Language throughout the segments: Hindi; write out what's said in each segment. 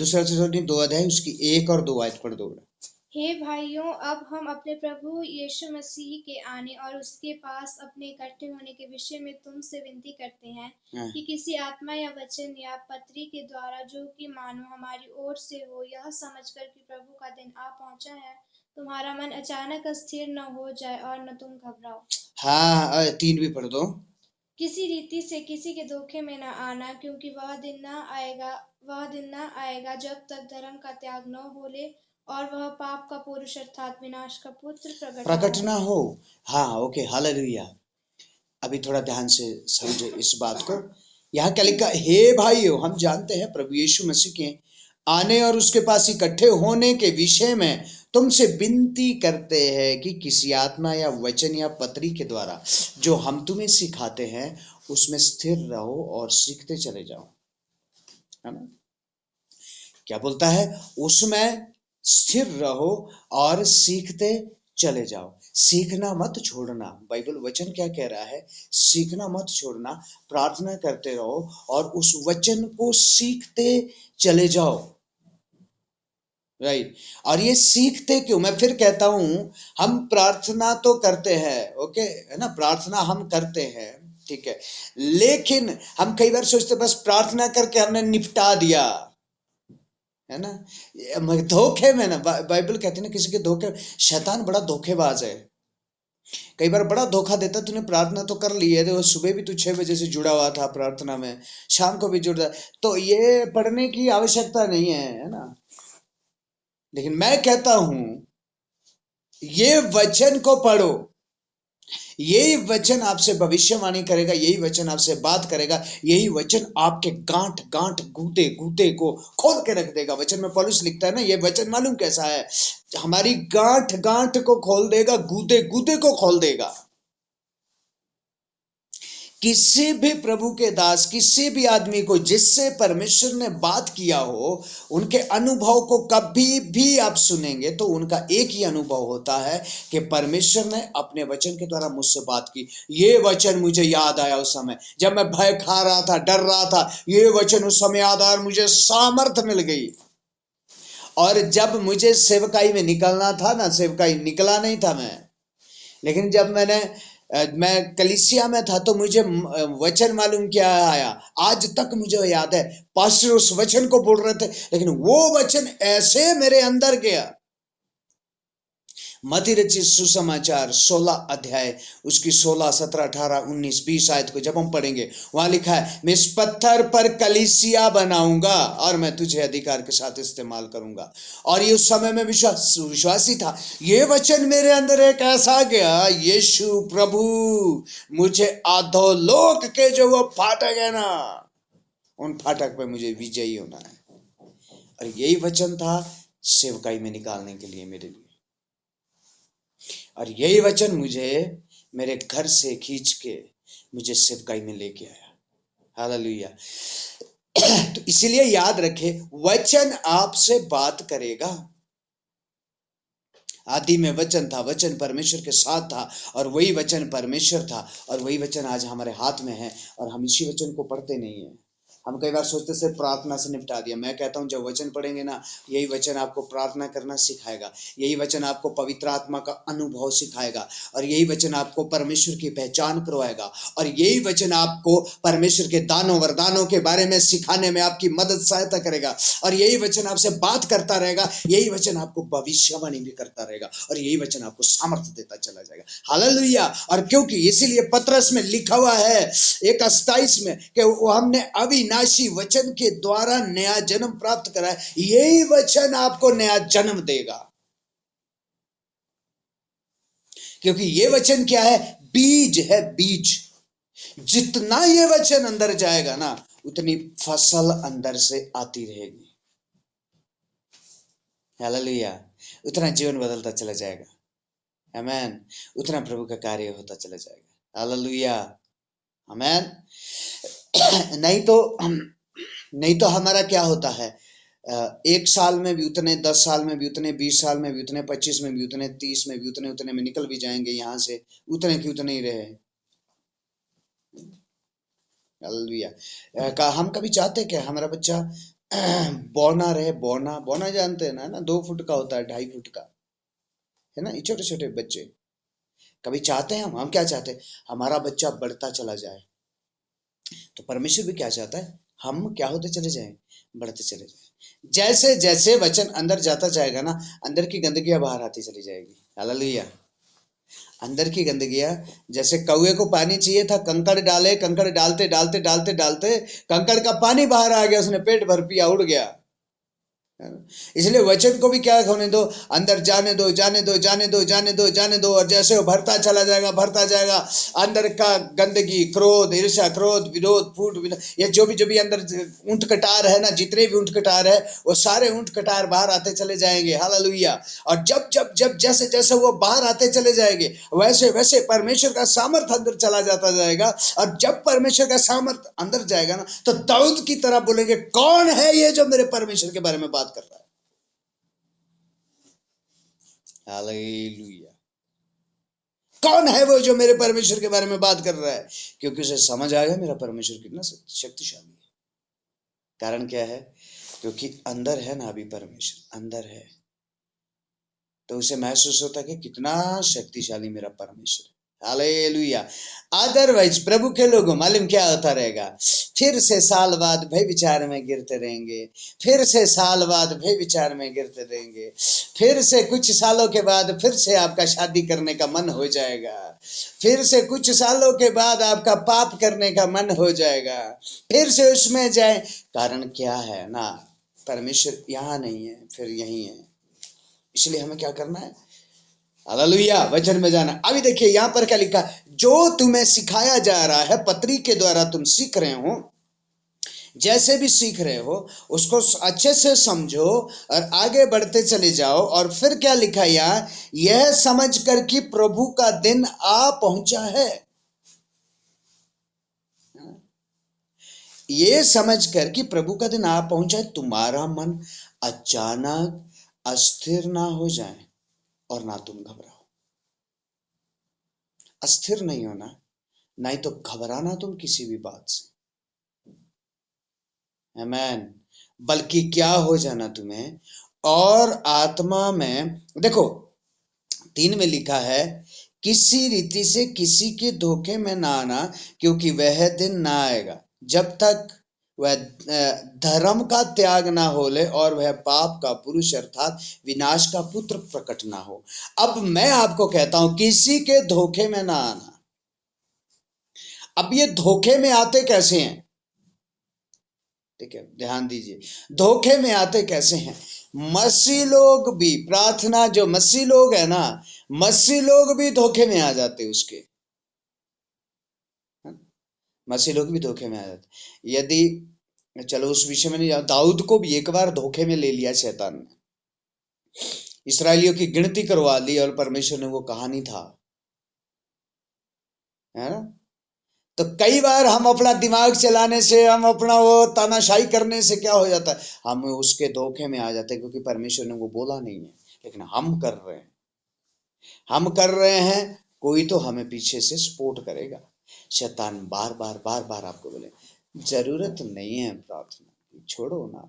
दूसरा थिस्सलुनीकी 2 अध्याय उसकी 1 और 2 आयत पढ़ दो। हे भाइयों, अब हम अपने प्रभु यीशु मसीह के आने और उसके पास अपने इकट्ठे होने के विषय में तुमसे विनती करते हैं कि किसी आत्मा या वचन या पत्री के द्वारा, जो कि मानो हमारी ओर से हो, यह समझकर कि प्रभु का दिन आ पहुंचा है, तुम्हारा मन अचानक अस्थिर न हो जाए और न तुम घबराओ। हाँ 3 भी पढ़ दो। किसी रीति से किसी के धोखे में न आना, क्योंकि वह दिन न आएगा जब तक धर्म का त्याग न हो ले और वह पाप का पुरुष अर्थात विनाश का पुत्र प्रकट ना हो। हाँ ओके, हालेलुया। अभी थोड़ा ध्यान से समझे इस बात को। यहाँ क्या लिखा? हे भाइयों, हम जानते हैं प्रभु यीशु मसीह के आने और उसके पास इकट्ठे होने के विषय में तुमसे विनती करते हैं कि किसी आत्मा या वचन या पत्री के द्वारा जो हम तुम्हें सिखाते हैं उसमें स्थिर रहो और सीखते चले जाओ। है ना? क्या बोलता है? उसमें स्थिर रहो और सीखते चले जाओ। सीखना मत छोड़ना। बाइबल वचन क्या कह रहा है? सीखना मत छोड़ना, प्रार्थना करते रहो और उस वचन को सीखते चले जाओ। राइट। और ये सीखते क्यों? मैं फिर कहता हूं, हम प्रार्थना तो करते हैं, ओके है ना, प्रार्थना हम करते हैं, ठीक है, लेकिन हम कई बार सोचते बस प्रार्थना करके हमने निपटा दिया, है ना। धोखे में ना, बाइबल कहती है ना, किसी के धोखे, शैतान बड़ा धोखेबाज है। कई बार बड़ा धोखा देता, तूने प्रार्थना तो कर ली है, तो सुबह भी तू 6 बजे से जुड़ा हुआ था प्रार्थना में, शाम को भी जुड़ा, तो ये पढ़ने की आवश्यकता नहीं है ना। लेकिन मैं कहता हूं, ये वचन को पढ़ो। यही वचन आपसे भविष्यवाणी करेगा, यही वचन आपसे बात करेगा, यही वचन आपके गांठ गांठ गूदे गूदे को खोल के रख देगा। वचन में पौलुस लिखता है ना, ये वचन मालूम कैसा है? हमारी गांठ गांठ को खोल देगा, गूदे गूदे को खोल देगा। किसी भी प्रभु के दास, किसी भी आदमी को जिससे परमेश्वर ने बात किया हो, उनके अनुभव को कभी भी आप सुनेंगे तो उनका एक ही अनुभव होता है कि परमेश्वर ने अपने वचन के द्वारा मुझसे बात की। ये वचन मुझे याद आया उस समय जब मैं भय खा रहा था, डर रहा था, ये वचन उस समय याद आया और मुझे सामर्थ मिल गई। और जब मुझे सेवकाई में निकलना था ना, सेवकाई निकला नहीं था मैं, लेकिन जब मैं कलीसिया में था तो मुझे वचन मालूम क्या आया, आज तक मुझे याद है। पास्टर उस वचन को बोल रहे थे, लेकिन वो वचन ऐसे मेरे अंदर गया। मत्ती रचित सुसमाचार 16 अध्याय उसकी 16, 17, 18, 19, 20 आयत को जब हम पढ़ेंगे, वहां लिखा है, मैं इस पत्थर पर कलीसिया बनाऊंगा और मैं तुझे अधिकार के साथ इस्तेमाल करूंगा। और ये उस समय में विश्वासी था। ये वचन मेरे अंदर एक ऐसा गया, यीशु प्रभु, मुझे अधोलोक के जो वो फाटक है ना, उन फाटक पे मुझे विजयी होना है। और यही वचन था सेवकाई में निकालने के लिए मेरे लिए। और यही वचन मुझे मेरे घर से खींच के मुझे सेवकाई में लेके आया। हालेलुया। तो इसीलिए याद रखे, वचन आपसे बात करेगा। आदि में वचन था, वचन परमेश्वर के साथ था और वही वचन परमेश्वर था, और वही वचन आज हमारे हाथ में है और हम इसी वचन को पढ़ते नहीं है। हम कई बार सोचते से प्रार्थना से निपटा दिया। मैं कहता हूं, जब वचन पढ़ेंगे ना, यही वचन आपको प्रार्थना करना सिखाएगा, यही वचन आपको पवित्र आत्मा का अनुभव सिखाएगा, और यही वचन आपको परमेश्वर की पहचान करवाएगा, और यही वचन आपको परमेश्वर के दानों वरदानों के बारे में सिखाने में आपकी मदद सहायता करेगा, और यही वचन आपसे बात करता रहेगा, यही वचन आपको भविष्यवाणी भी करता रहेगा, और यही वचन आपको सामर्थ्य देता चला जाएगा। हालेलुया। और क्योंकि इसीलिए पतरस में लिखा हुआ है 1:27 में कि वो हमने अविनाशी वचन के द्वारा नया जन्म प्राप्त करा है, यही वचन आपको नया जन्म देगा। क्योंकि ये वचन क्या है? बीज है, बीज। जितना ये वचन अंदर जाएगा ना, उतनी फसल अंदर से आती रहेगी। हालेलुया। उतना जीवन बदलता चला जाएगा। आमेन। उतना प्रभु का कार्य होता चला जाएगा। हालेलुया। आमेन। नहीं तो हमारा क्या होता है, 1 साल में भी उतने, 10 साल में भी उतने, 20 साल में भी उतने, 25 में भी उतने, 30 में भी उतने में निकल भी जाएंगे यहाँ से, उतने की उतने ही रहे। हालेलुया। हम कभी चाहते कि हमारा बच्चा बौना रहे, बौना, बौना जानते हैं ना, 2 फुट का होता है, 2.5 फुट का, है ना, ये छोटे छोटे बच्चे। कभी चाहते हैं हम क्या चाहते हैं, हमारा बच्चा बढ़ता चला जाए। तो परमेश्वर भी क्या चाहता है, हम क्या होते चले जाएं, बढ़ते चले जाएं। जैसे जैसे वचन अंदर जाता जाएगा ना, अंदर की गंदगियां बाहर आती चली जाएगी। हालेलुया। अंदर की गंदगियां, जैसे कौवे को पानी चाहिए था, कंकड़ डाले, कंकड़ डालते डालते डालते डालते कंकड़ का पानी बाहर आ गया, उसने पेट भर पिया, उड़ गया। इसलिए वचन को भी क्या होने दो, अंदर जाने दो, जाने दो, जाने दो, जाने दो, जाने दो, और जैसे वो भरता चला जाएगा, भरता जाएगा, अंदर का गंदगी, क्रोध, ईर्ष्या, क्रोध, विरोध, फूट, ये जो भी अंदर ऊंट कटार है ना, जितने भी ऊंट कटार है, वो सारे ऊंट कटार बाहर आते चले जाएंगे। हालेलुया। और जब जब जब जैसे जैसे वो बाहर आते चले जाएंगे, वैसे वैसे परमेश्वर का सामर्थ अंदर चला जाता जाएगा। और जब परमेश्वर का सामर्थ अंदर जाएगा ना, तो दाऊद की तरह बोलेंगे, कौन है ये जो मेरे परमेश्वर के बारे में बात कर रहा है। हालेलुया। कौन है वो जो मेरे परमेश्वर के बारे में बात कर रहा है, क्योंकि उसे समझ आ गया मेरा परमेश्वर कितना शक्तिशाली है। कारण क्या है, क्योंकि अंदर है ना, अभी परमेश्वर अंदर है, तो उसे महसूस होता है कि कितना शक्तिशाली मेरा परमेश्वर है। हालेलुया। अदरवाइज प्रभु के लोगों मालूम क्या होता रहेगा, फिर से साल बाद भय विचार में गिरते रहेंगे, फिर से साल बाद भय विचार में गिरते रहेंगे, फिर से कुछ सालों के बाद फिर से आपका शादी करने का मन हो जाएगा, फिर से कुछ सालों के बाद आपका पाप करने का मन हो जाएगा, फिर से उसमें जाए। कारण क्या है ना, परमेश्वर यहाँ नहीं है, फिर यहीं है। इसलिए हमें क्या करना है, हालेलुया, वचन में जाना। अभी देखिए यहां पर क्या लिखा, जो तुम्हें सिखाया जा रहा है, पत्री के द्वारा तुम सीख रहे हो, जैसे भी सीख रहे हो उसको अच्छे से समझो और आगे बढ़ते चले जाओ। और फिर क्या लिखा यहां, यह समझ कर कि प्रभु का दिन आ पहुंचा है। ये समझ कर कि प्रभु का दिन आ पहुंचा है, तुम्हारा मन अचानक अस्थिर ना हो जाए और ना तुम घबराओ। अस्थिर नहीं होना, नहीं तो घबराना तुम किसी भी बात से। आमेन। बल्कि क्या हो जाना तुम्हें, और आत्मा में, देखो 3 में लिखा है, किसी रीति से किसी के धोखे में ना आना, क्योंकि वह दिन ना आएगा जब तक वह धर्म का त्याग ना हो ले और वह पाप का पुरुष अर्थात विनाश का पुत्र प्रकट ना हो। अब मैं आपको कहता हूं, किसी के धोखे में ना आना। अब ये धोखे में आते कैसे हैं, ठीक है, ध्यान दीजिए, धोखे में आते कैसे हैं। मसीह लोग भी, प्रार्थना जो मसीह लोग है ना, मसीह लोग भी धोखे में आ जाते उसके, मसीह लोग भी धोखे में आ जाते। यदि, चलो उस विषय में नहीं जाओ, दाऊद को भी एक बार धोखे में ले लिया शैतान ने, इसराइलियों की गिनती करवा ली और परमेश्वर ने वो कहा नहीं था, है ना। तो कई बार हम अपना दिमाग चलाने से, हम अपना वो तानाशाही करने से क्या हो जाता है, हम उसके धोखे में आ जाते हैं, क्योंकि परमेश्वर ने वो बोला नहीं है, लेकिन हम कर रहे हैं, हम कर रहे हैं। कोई तो हमें पीछे से सपोर्ट करेगा। शैतान बार बार बार बार आपको बोले, जरूरत नहीं है प्रार्थना की, छोड़ो ना।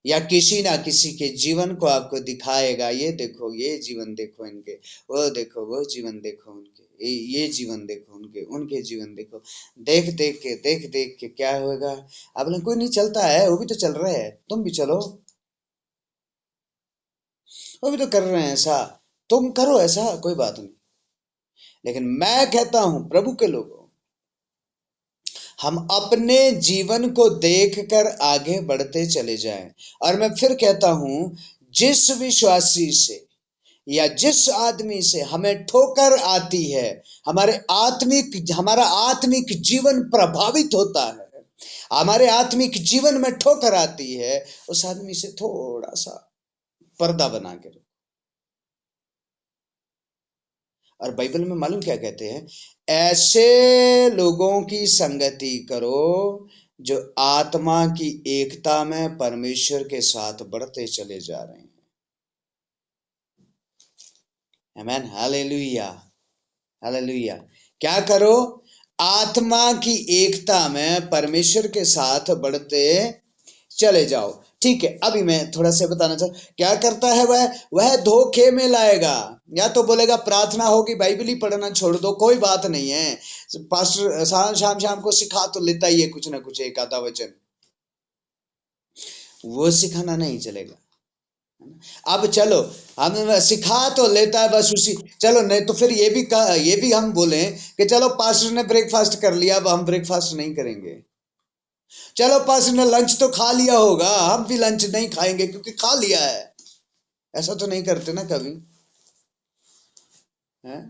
या किसी ना किसी के जीवन को आपको दिखाएगा, ये देखो, ये जीवन देखो इनके, वो देखो, वो जीवन देखो उनके, ये जीवन देखो उनके, उनके जीवन देखो। देख देख के, देख देख के क्या होगा, आप लोग कोई नहीं चलता है, वो भी तो चल रहे हैं, तुम भी चलो, वो भी तो कर रहे हैं ऐसा, तुम करो ऐसा, कोई बात नहीं। लेकिन मैं कहता हूं प्रभु के लोगों, हम अपने जीवन को देखकर आगे बढ़ते चले जाएं। और मैं फिर कहता हूं, जिस विश्वासी से या जिस आदमी से हमें ठोकर आती है, हमारा आत्मिक जीवन प्रभावित होता है, हमारे आत्मिक जीवन में ठोकर आती है, उस आदमी से थोड़ा सा पर्दा बना के रखो। और बाइबल में मालूम क्या कहते हैं, ऐसे लोगों की संगति करो जो आत्मा की एकता में परमेश्वर के साथ बढ़ते चले जा रहे हैं। आमेन, हालेलुया, हालेलुया। क्या करो, आत्मा की एकता में परमेश्वर के साथ बढ़ते चले जाओ। ठीक है, अभी मैं थोड़ा सा बताना चाहता, क्या करता है वह धोखे में लाएगा। या तो बोलेगा प्रार्थना होगी, बाइबल ही पढ़ना छोड़ दो, कोई बात नहीं है, पास्टर शाम शाम को सिखा तो लेता ही है कुछ ना कुछ, एक आधा वचन, वो सिखाना नहीं चलेगा। अब चलो, हम सिखा तो लेता है बस उसी, चलो नहीं तो फिर ये भी हम बोले कि चलो पास्टर ने ब्रेकफास्ट कर लिया, अब हम ब्रेकफास्ट नहीं करेंगे। चलो पास्टर ने लंच तो खा लिया होगा, हम भी लंच नहीं खाएंगे क्योंकि खा लिया है। ऐसा तो नहीं करते ना कभी, है?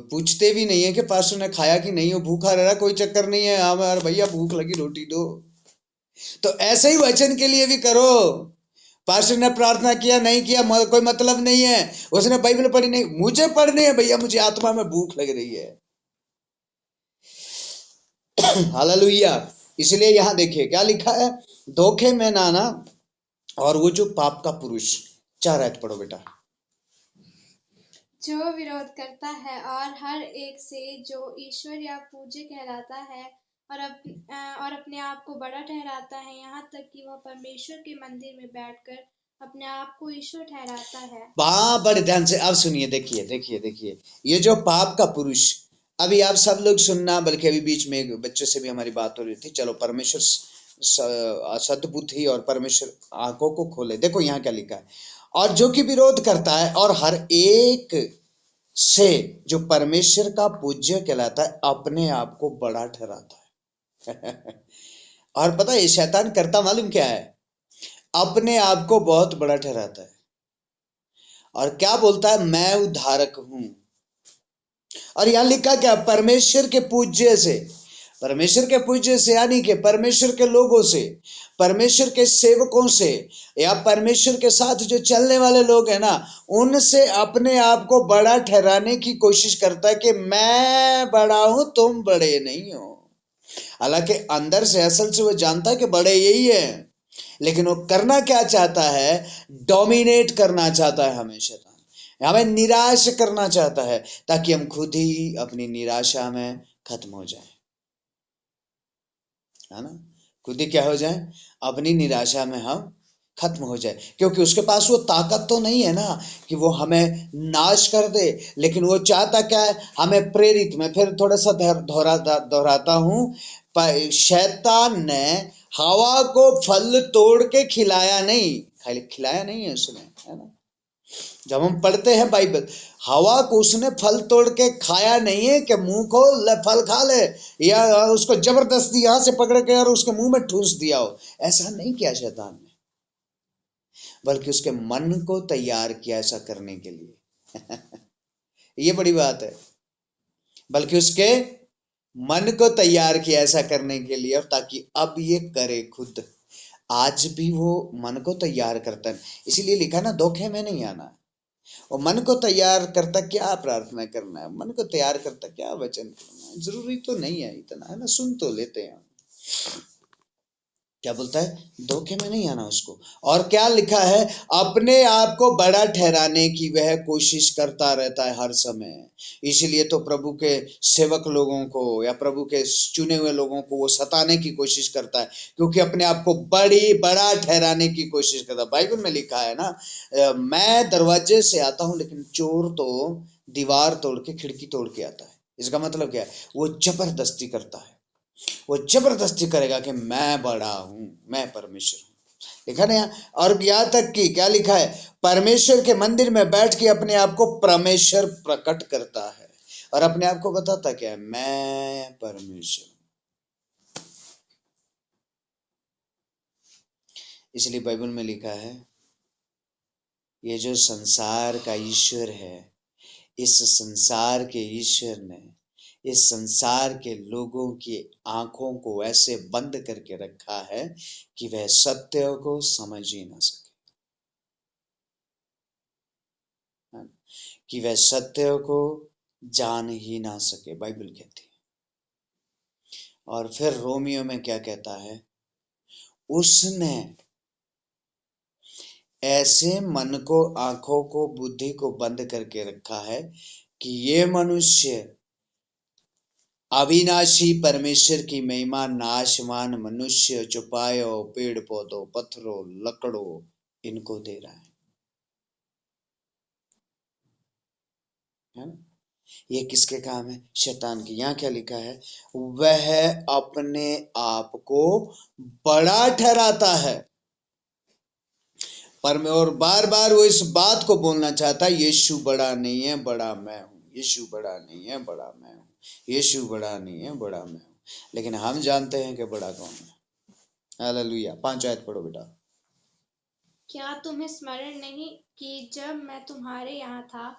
पूछते भी नहीं है कि पास्टर ने खाया कि नहीं, हो भूखा रह रहा, कोई चक्कर नहीं है, हमारे भैया भूख लगी रोटी दो। तो ऐसे ही वचन के लिए भी करो। पास्टर ने प्रार्थना किया नहीं किया कोई मतलब नहीं है, उसने बाइबल पढ़ी नहीं, मुझे पढ़नी है भैया, मुझे आत्मा में भूख लग रही है। हालेलुया। इसलिए यहां देखिए क्या लिखा है, धोखे में ना आना, और वो जो पाप का पुरुष, 4 आयत पढ़ो बेटा। जो विरोध करता है और हर एक से जो ईश्वर या पूज्य कहलाता है और अपने आप को बड़ा ठहराता है, यहाँ तक कि वह परमेश्वर के मंदिर में बैठकर अपने आप को ईश्वर ठहराता है। बड़े ध्यान से अब सुनिए, देखिए देखिए देखिए, ये जो पाप का पुरुष, अभी आप सब लोग सुनना, बल्कि अभी बीच में एक बच्चे से भी हमारी बात हो रही थी, चलो परमेश्वर सद्बुद्धि और परमेश्वर आंखों को खोले। देखो यहाँ क्या लिखा है, और जो कि विरोध करता है और हर एक से जो परमेश्वर का पूज्य कहलाता है, अपने आप को बड़ा ठहराता है। और पता है ये शैतान करता मालूम क्या है, अपने आप को बहुत बड़ा ठहराता है, और क्या बोलता है, मैं उद्धारक हूं। और यहां लिखा क्या, परमेश्वर के पूज्य से, परमेश्वर के पूज्य से यानी कि परमेश्वर के लोगों से, परमेश्वर के सेवकों से, या परमेश्वर के साथ जो चलने वाले लोग हैं ना, उनसे अपने आप को बड़ा ठहराने की कोशिश करता है कि मैं बड़ा हूं, तुम बड़े नहीं हो। हालांकि अंदर से असल से वो जानता है कि बड़े यही है, लेकिन वो करना क्या चाहता है, डोमिनेट करना चाहता है, हमेशा हमें निराश करना चाहता है, ताकि हम खुद ही अपनी निराशा में खत्म हो जाए, है ना, खुद ही क्या हो जाए, अपनी निराशा में हम खत्म हो जाए, क्योंकि उसके पास वो ताकत तो नहीं है ना कि वो हमें नाश कर दे, लेकिन वो चाहता क्या है, हमें प्रेरित, मैं फिर थोड़ा सा दोहराता हूं, शैतान ने हवा को फल तोड़ के खिलाया नहीं, खाली खिलाया नहीं है उसने, है ना, जब हम पढ़ते हैं बाइबल, हवा को उसने फल तोड़ के खाया नहीं है कि मुंह को फल खा ले, या उसको जबरदस्ती यहां से पकड़ के और उसके मुंह में ठूस दिया हो, ऐसा नहीं किया शैतान ने, बल्कि उसके मन को तैयार किया ऐसा करने के लिए। ये बड़ी बात है, बल्कि उसके मन को तैयार किया ऐसा करने के लिए, ताकि अब ये करे खुद। आज भी वो मन को तैयार करता है, इसीलिए लिखा ना, धोखे में नहीं आना। और मन को तैयार करता क्या प्रार्थना करना है, मन को तैयार करता क्या वचन करना है, जरूरी तो नहीं है इतना, है ना, सुन तो लेते हैं। क्या बोलता है, धोखे में नहीं आना उसको। और क्या लिखा है, अपने आप को बड़ा ठहराने की वह कोशिश करता रहता है हर समय। इसलिए तो प्रभु के सेवक लोगों को या प्रभु के चुने हुए लोगों को वो सताने की कोशिश करता है, क्योंकि अपने आप को बड़ा ठहराने की कोशिश करता है। बाइबल में लिखा है ना, मैं दरवाजे से आता हूं, लेकिन चोर तो दीवार तोड़ के खिड़की तोड़ के आता है। इसका मतलब क्या है, वो जबरदस्ती करता है, वो जबरदस्ती करेगा कि मैं बड़ा हूं, मैं परमेश्वर हूं, लिखा ना यहाँ। और यहां तक कि क्या लिखा है, परमेश्वर के मंदिर में बैठ के अपने आप को परमेश्वर प्रकट करता है, और अपने आप को बताता क्या है, मैं परमेश्वर। इसलिए बाइबल में लिखा है, ये जो संसार का ईश्वर है, इस संसार के ईश्वर ने इस संसार के लोगों की आंखों को ऐसे बंद करके रखा है कि वह सत्य को समझ ही ना सके, कि वह सत्य को जान ही ना सके, बाइबल कहती है। और फिर रोमियो में क्या कहता है, उसने ऐसे मन को, आंखों को, बुद्धि को बंद करके रखा है कि ये मनुष्य अविनाशी परमेश्वर की महिमा नाशवान मनुष्य, चौपायों, पेड़ पौधों, पत्थरों, लकड़ों इनको दे रहा है ना। ये किसके काम है? शैतान की। यहाँ क्या लिखा है? वह अपने आप को बड़ा ठहराता है। पर मैं और बार बार वो इस बात को बोलना चाहता है, यीशु बड़ा नहीं है, बड़ा मैं हूँ। यीशु बड़ा नहीं है, बड़ा मैं हूँ। यीशु बड़ा नहीं है, बड़ा मैं हूँ। लेकिन हम जानते हैं कि बड़ा कौन है। हालेलुया। 5 आयत पढ़ो बेटा। क्या तुम्हें स्मरण नहीं कि जब मैं तुम्हारे यहाँ था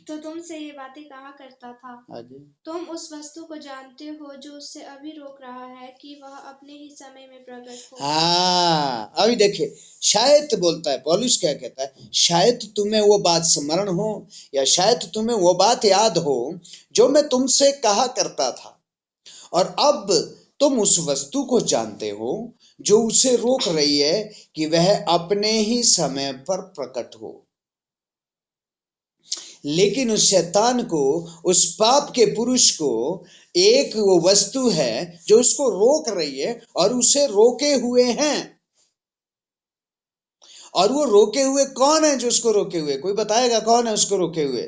तो तुमसे ये बातें कहा करता था? आगे तुम उस वस्तु को जानते हो जो उससे अभी रोक रहा है कि वह अपने ही समय में प्रकट हो। हाँ, अभी देखिए, शायद बोलता है पौलुस, क्या कहता है, शायद तुम्हें वो बात स्मरण हो, या शायद तुम्हें वो बात याद हो जो मैं तुमसे कहा करता था, और अब तुम उस वस्तु को जानते हो जो उसे रोक रही है कि वह अपने ही समय पर प्रकट हो। लेकिन उस शैतान को, उस पाप के पुरुष को, एक वो वस्तु है जो उसको रोक रही है, और उसे रोके हुए हैं। और वो रोके हुए कौन है? जो उसको रोके हुए, कोई बताएगा कौन है उसको रोके हुए?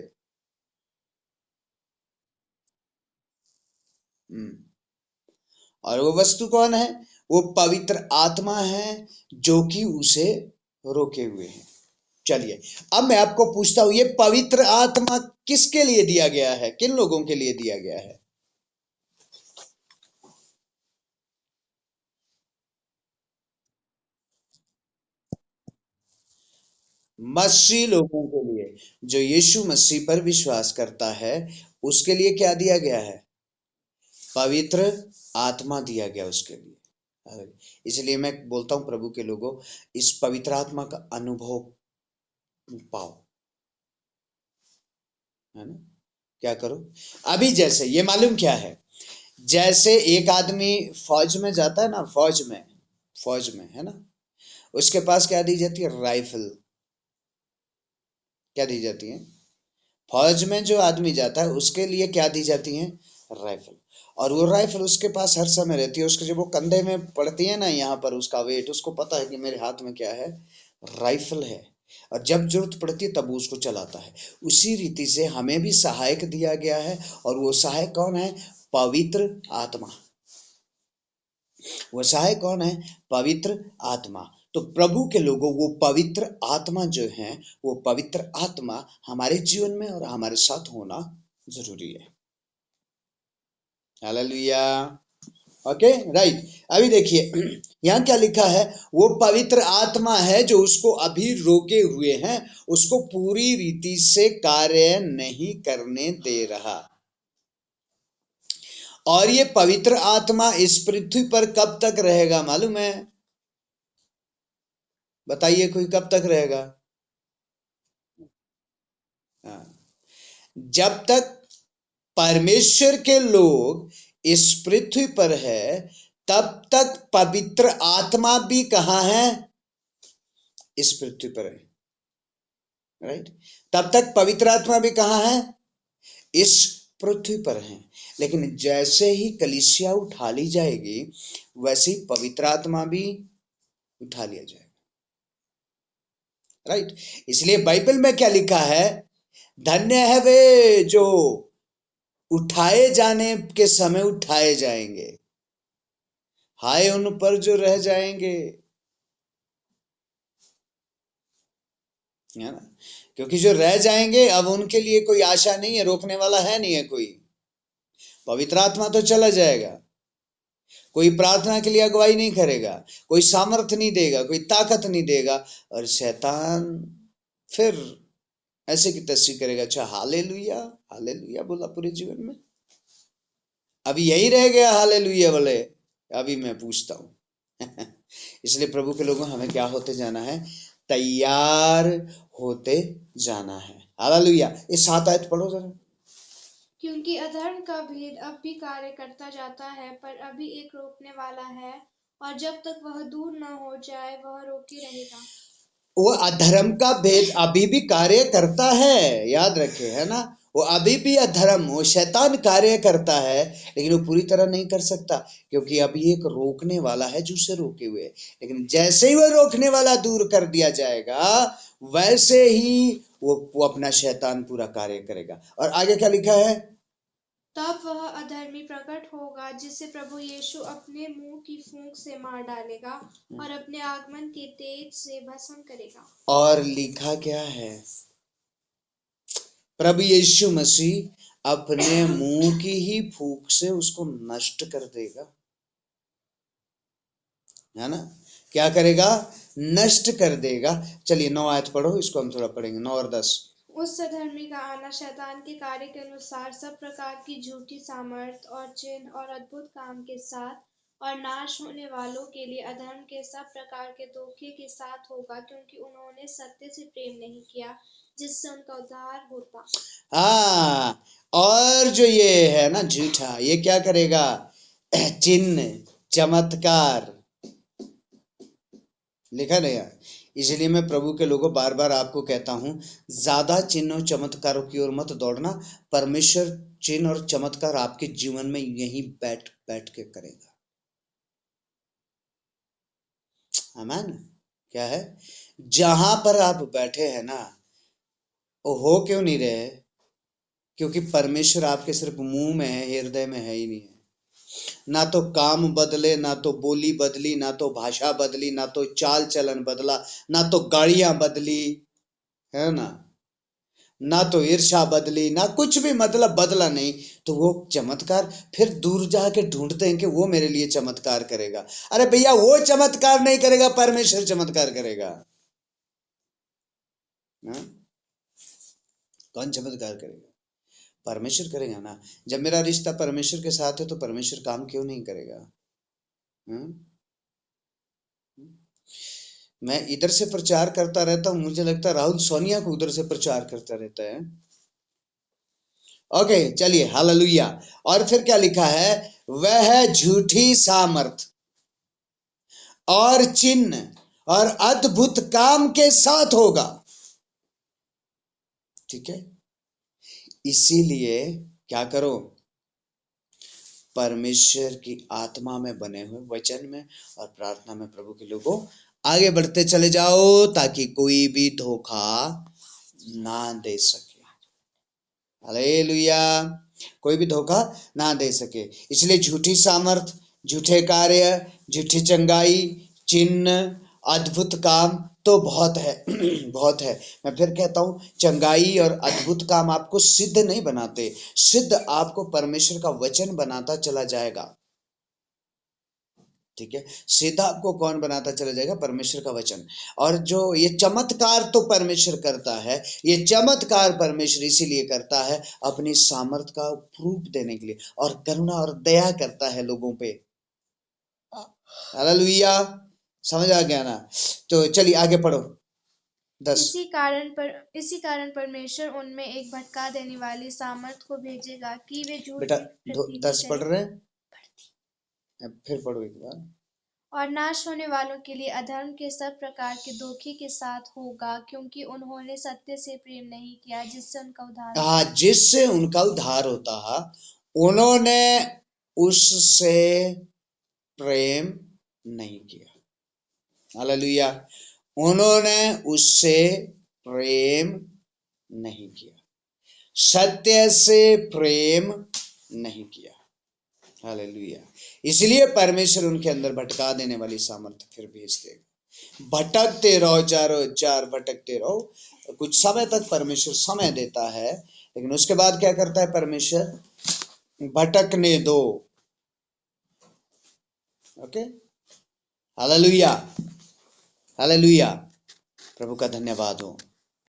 और वो वस्तु कौन है? वो पवित्र आत्मा है जो कि उसे रोके हुए है। चलिए, अब मैं आपको पूछता हूं, ये पवित्र आत्मा किसके लिए दिया गया है? किन लोगों के लिए दिया गया है? मसीह लोगों के लिए। जो यीशु मसीह पर विश्वास करता है, उसके लिए क्या दिया गया है? पवित्र आत्मा दिया गया उसके लिए। इसलिए मैं बोलता हूं, प्रभु के लोगों, इस पवित्र आत्मा का अनुभव पाओ, है ना। क्या करो? अभी जैसे ये मालूम क्या है, जैसे एक आदमी फौज में जाता है ना, फौज में है ना, उसके पास क्या दी जाती है? राइफल। क्या दी जाती है? फौज में जो आदमी जाता है उसके लिए क्या दी जाती है? राइफल। और वो राइफल उसके पास हर समय रहती है। उसके जब वो कंधे में पड़ती है ना, यहाँ पर उसका वेट, उसको पता है कि मेरे हाथ में क्या है? राइफल है। और जब जरूरत पड़ती है तब वो उसको चलाता है। उसी रीति से हमें भी सहायक दिया गया है, और वो सहायक कौन है? पवित्र आत्मा। वो सहायक कौन है? पवित्र आत्मा। तो प्रभु के लोगों, वो पवित्र आत्मा जो है, वो पवित्र आत्मा हमारे जीवन में और हमारे साथ होना जरूरी है। हालेलुया। Okay, right. अभी देखिए, यहाँ क्या लिखा है? वो पवित्र आत्मा है जो उसको अभी रोके हुए हैं, उसको पूरी रीति से कार्य नहीं करने दे रहा। और ये पवित्र आत्मा इस पृथ्वी पर कब तक रहेगा मालूम है? बताइए, कोई कब तक रहेगा? हाँ। जब तक परमेश्वर के लोग इस पृथ्वी पर है, तब तक पवित्र आत्मा भी कहाँ है? इस पृथ्वी पर है। राइट। तब तक पवित्र आत्मा भी कहाँ है? इस पृथ्वी पर है। लेकिन जैसे ही कलीसिया उठा ली जाएगी, वैसे ही पवित्र आत्मा भी उठा लिया जाएगा। राइट। इसलिए बाइबल में क्या लिखा है? धन्य है वे जो उठाए जाने के समय उठाए जाएंगे, हाय उन पर जो रह जाएंगे, है ना। क्योंकि जो रह जाएंगे, अब उनके लिए कोई आशा नहीं है, रोकने वाला है नहीं है कोई। पवित्र आत्मा तो चला जाएगा, कोई प्रार्थना के लिए अगुवाई नहीं करेगा, कोई सामर्थ्य नहीं देगा, कोई ताकत नहीं देगा, और शैतान फिर ऐसे की तैसी करेगा। अच्छा, हालेलुया, हालेलुया बोला पूरे जीवन में। अभी यही रह गया हालेलुया बोले। अभी मैं पूछता हूं इसलिए प्रभु के लोगों, हमें क्या होते जाना है? तैयार होते जाना है। हालेलुया। इस 7 आयत पढ़ो जरा। क्योंकि अधर्म का भेद अब भी कार्य करता जाता है, पर अभी एक रोकने वाला है, और जब तक वह दूर न हो जाए वह रोके रहेगा। वो अधर्म का भेद अभी भी कार्य करता है, याद रखे, है ना। वो अभी भी अधर्म, वो शैतान कार्य करता है, लेकिन वो पूरी तरह नहीं कर सकता, क्योंकि अभी एक रोकने वाला है जो उसे रोके हुए है। लेकिन जैसे ही वो रोकने वाला दूर कर दिया जाएगा, वैसे ही वो अपना शैतान पूरा कार्य करेगा। और आगे क्या लिखा है? तब वह अधर्मी प्रकट होगा जिसे प्रभु यीशु अपने मुंह की फूंक से मार डालेगा और अपने आगमन के तेज से भस्म करेगा। और लिखा क्या है? प्रभु यीशु मसीह अपने मुंह की ही फूंक से उसको नष्ट कर देगा, है ना? क्या करेगा? नष्ट कर देगा। चलिए 9 आयत पढ़ो, इसको हम थोड़ा पढ़ेंगे, 9 और 10। उस अधर्मी का आना शैतान के कार्य के अनुसार सब प्रकार की झूठी सामर्थ और चिन्ह और अद्भुत काम के साथ और नाश होने वालों के लिए अधर्म के सब प्रकार के धोखे के साथ होगा, क्योंकि उन्होंने सत्य से प्रेम नहीं किया जिससे उनका उद्धार होता। हाँ, और जो ये है ना झूठा, ये क्या करेगा? चिन्ह, चमत्कार, लिखा नहीं है। इसलिए मैं प्रभु के लोगों बार बार आपको कहता हूं, ज्यादा चिन्ह और चमत्कारों की ओर मत दौड़ना। परमेश्वर चिन्ह और चमत्कार आपके जीवन में यहीं बैठ बैठ के करेगा। आमीन। क्या है? जहां पर आप बैठे हैं ना, वो हो क्यों नहीं रहे? क्योंकि परमेश्वर आपके सिर्फ मुंह में है, हृदय में है ही नहीं है। ना तो काम बदले, ना तो बोली बदली, ना तो भाषा बदली, ना तो चाल चलन बदला, ना तो गाड़ियां बदली, है ना तो ईर्ष्या बदली, ना कुछ भी, मतलब बदला नहीं। तो वो चमत्कार फिर दूर जाके ढूंढते हैं कि वो मेरे लिए चमत्कार करेगा। अरे भैया, वो चमत्कार नहीं करेगा, परमेश्वर चमत्कार करेगा। हाँ? कौन चमत्कार करेगा? परमेश्वर करेगा ना। जब मेरा रिश्ता परमेश्वर के साथ है तो परमेश्वर काम क्यों नहीं करेगा? हाँ? मैं इधर से प्रचार करता रहता हूँ, मुझे लगता है राहुल सोनिया को उधर से प्रचार करता रहता है। ओके, चलिए, हालेलुया। और फिर क्या लिखा है? वह झूठी सामर्थ और चिन्ह और अद्भुत काम के साथ होगा। ठीक है, इसीलिए क्या करो? परमेश्वर की आत्मा में बने हुए वचन में और प्रार्थना में प्रभु के लोगों आगे बढ़ते चले जाओ, ताकि कोई भी धोखा ना दे सके। हालेलुया। कोई भी धोखा ना दे सके। इसलिए झूठी सामर्थ, झूठे कार्य, झूठी चंगाई, चिन्ह, अद्भुत काम तो बहुत है। बहुत है। मैं फिर कहता हूं, चंगाई और अद्भुत काम आपको सिद्ध नहीं बनाते, सिद्ध आपको परमेश्वर का वचन बनाता चला जाएगा। ठीक है, सीधा आपको कौन बनाता चला जाएगा? परमेश्वर का वचन। और जो ये चमत्कार तो परमेश्वर करता है, ये चमत्कार परमेश्वर इसीलिए करता है अपनी सामर्थ का प्रूफ देने के लिए, और करुणा और दया करता है लोगों पे। हालेलुया। समझ आ गया ना? तो चलिए आगे पढ़ो, 10। इसी कारण परमेश्वर उनमें एक भटका देने वाली सामर्थ को भेजेगा कि वे झूठ बेटा, की प्रतीति 10 पढ़ करें रहे हैं, फिर पढ़ो एक बार। और नाश होने वालों के लिए अधर्म के सब प्रकार के धोखे के साथ होगा, क्योंकि उन्होंने सत्य से प्रेम नहीं किया जिससे उनका उद्धार हाँ, होता। जिससे उनका उद्धार होता, उन्होंने उससे प्रेम नहीं किया। हालेलुया। उन्होंने उससे प्रेम नहीं किया, सत्य से प्रेम नहीं किया। हालेलुया। इसलिए परमेश्वर उनके अंदर भटका देने वाली सामर्थ्य फिर भेज देगा। भटकते रहो, चारों चार भटकते रहो। कुछ समय तक परमेश्वर समय देता है, लेकिन उसके बाद क्या करता है परमेश्वर? भटकने दो। Okay, hallelujah. हालेलुया। प्रभु का धन्यवाद हो।